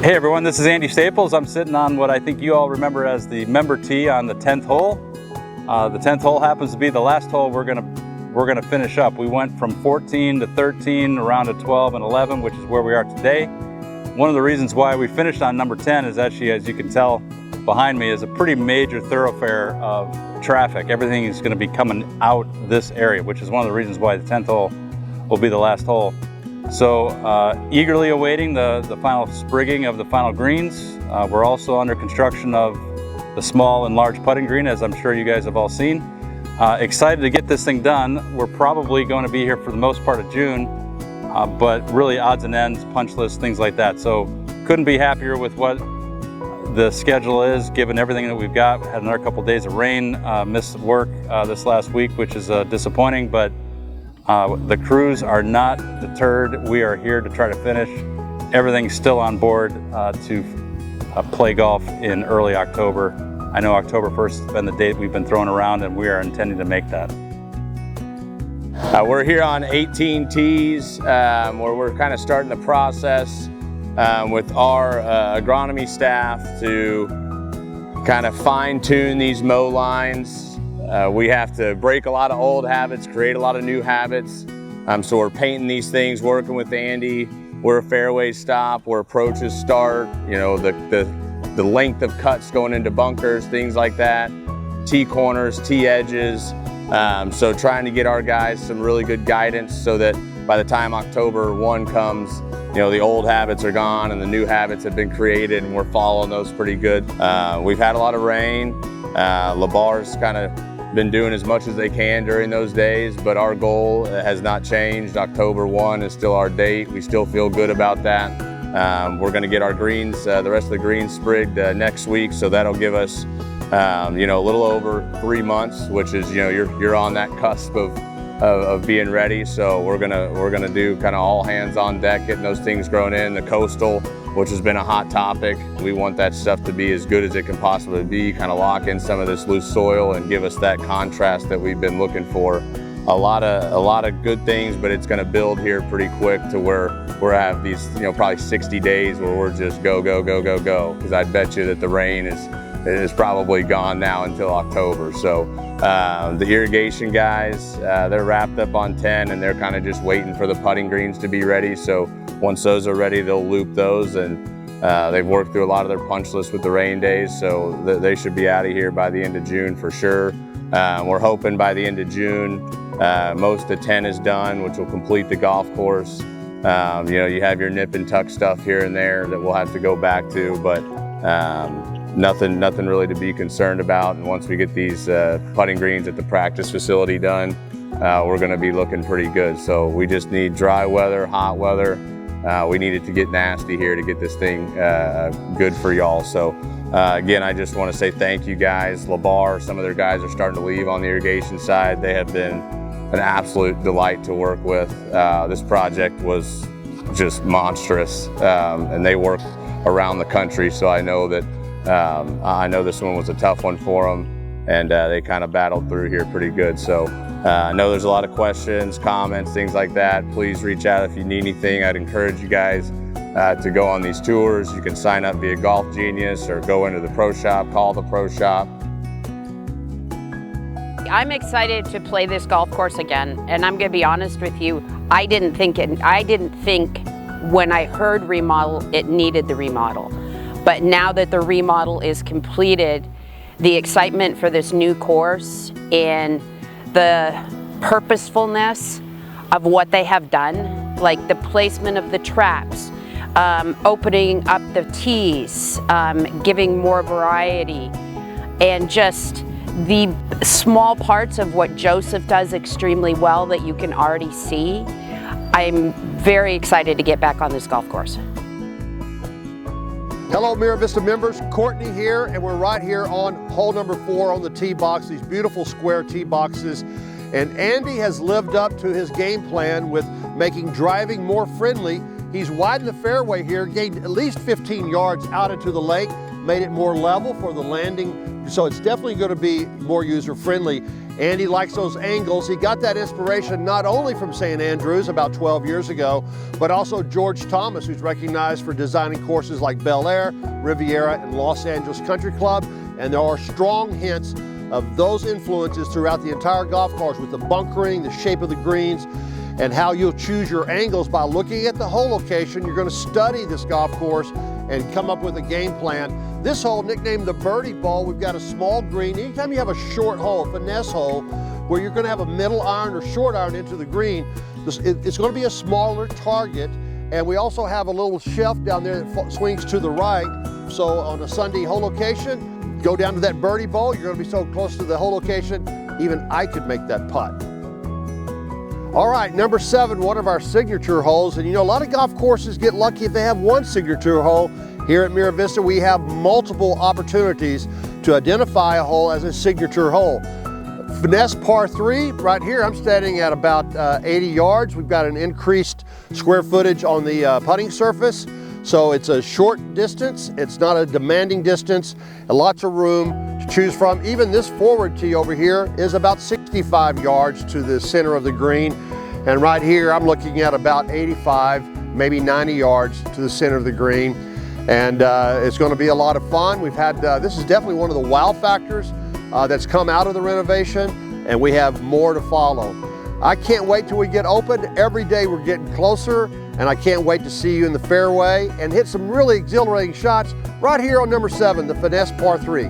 Hey everyone, this is Andy Staples. I'm sitting on what I think you all remember as the member tee on the 10th hole. The 10th hole happens to be the last hole we're gonna finish up. We went from 14 to 13, around to 12 and 11, which is where we are today. One of the reasons why we finished on number 10 is actually, as you can tell behind me, is a pretty major thoroughfare of traffic. Everything is gonna be coming out this area, which is one of the reasons why the 10th hole will be the last hole. So eagerly awaiting the final sprigging of the final greens. We're also under construction of the small and large putting green, as I'm sure you guys have all seen. Excited to get this thing done. We're probably going to be here for the most part of June, but really odds and ends, punch lists, things like that. So couldn't be happier with what the schedule is, given everything that we've got. We had another couple days of rain, missed work this last week, which is disappointing, but the crews are not deterred. We are here to try to finish. Everything's still on board to play golf in early October. I know October 1st has been the date we've been throwing around, and we are intending to make that. We're here on 18 tees where we're kind of starting the process with our agronomy staff to kind of fine tune these mow lines. We have to break a lot of old habits, create a lot of new habits. So we're painting these things, working with Andy, where fairways stop, where approaches start, you know, the length of cuts going into bunkers, things like that, tee corners, tee edges. So trying to get our guys some really good guidance so that by the time October 1 comes, you know, the old habits are gone and the new habits have been created, and we're following those pretty good. We've had a lot of rain. LeBar's kind of been doing as much as they can during those days, but our goal has not changed. October 1 is still our date. We still feel good about that. We're going to get our greens, the rest of the greens sprigged next week, so that'll give us, you know, a little over 3 months, which is, you know, you're on that cusp of being ready. So we're gonna do kind of all hands on deck, getting those things grown in. The coastal, which has been a hot topic, we want that stuff to be as good as it can possibly be, kind of lock in some of this loose soil and give us that contrast that we've been looking for. A lot of good things, but it's going to build here pretty quick to where we'll have these, you know, probably 60 days where we're just go, go, go, go, go. Because I bet you that the rain is probably gone now until October. So the irrigation guys, they're wrapped up on 10 and they're kind of just waiting for the putting greens to be ready. So once those are ready, they'll loop those, and they've worked through a lot of their punch lists with the rain days, so they should be out of here by the end of June for sure. We're hoping by the end of June, most of 10 is done, which will complete the golf course. You know, you have your nip and tuck stuff here and there that we'll have to go back to, but nothing really to be concerned about. And once we get these putting greens at the practice facility done, we're going to be looking pretty good. So we just need dry weather, hot weather. We needed to get nasty here to get this thing good for y'all. So again, I just want to say thank you guys. LeBar, some of their guys are starting to leave on the irrigation side. They have been an absolute delight to work with. This project was just monstrous, and they work around the country, so I know that I know this one was a tough one for them, and they kind of battled through here pretty good. So I know there's a lot of questions, comments, things like that. Please reach out if you need anything. I'd encourage you guys to go on these tours. You can sign up via Golf Genius or go into the pro shop, call the pro shop. I'm excited to play this golf course again, and I'm going to be honest with you, I didn't think when I heard remodel it needed the remodel. But now that the remodel is completed, the excitement for this new course and the purposefulness of what they have done, like the placement of the traps, opening up the tees, giving more variety, and just the small parts of what Joseph does extremely well that you can already see. I'm very excited to get back on this golf course. Hello Mira Vista members, Courtney here, and we're right here on hole number 4 on the tee box, these beautiful square tee boxes. And Andy has lived up to his game plan with making driving more friendly. He's widened the fairway here, gained at least 15 yards out into the lake, made it more level for the landing, so it's definitely going to be more user friendly. Andy likes those angles. He got that inspiration not only from St. Andrews about 12 years ago, but also George Thomas, who's recognized for designing courses like Bel Air, Riviera, and Los Angeles Country Club. And there are strong hints of those influences throughout the entire golf course with the bunkering, the shape of the greens, and how you'll choose your angles by looking at the hole location. You're going to study this golf course and come up with a game plan. This hole, nicknamed the birdie bowl, we've got a small green. Anytime you have a short hole, a finesse hole, where you're going to have a middle iron or short iron into the green, it's going to be a smaller target. And we also have a little shelf down there that swings to the right. So on a Sunday hole location, go down to that birdie bowl. You're going to be so close to the hole location, even I could make that putt. All right, number 7, one of our signature holes. And you know, a lot of golf courses get lucky if they have one signature hole. Here at Mira Vista, we have multiple opportunities to identify a hole as a signature hole. Finesse par 3, right here, I'm standing at about 80 yards. We've got an increased square footage on the putting surface. So it's a short distance, it's not a demanding distance, and lots of room to choose from. Even this forward tee over here is about 65 yards to the center of the green. And right here, I'm looking at about 85, maybe 90 yards to the center of the green. And it's going to be a lot of fun. We've had, this is definitely one of the wow factors that's come out of the renovation, and we have more to follow. I can't wait till we get open. Every day we're getting closer, and I can't wait to see you in the fairway and hit some really exhilarating shots right here on number 7, the finesse par 3.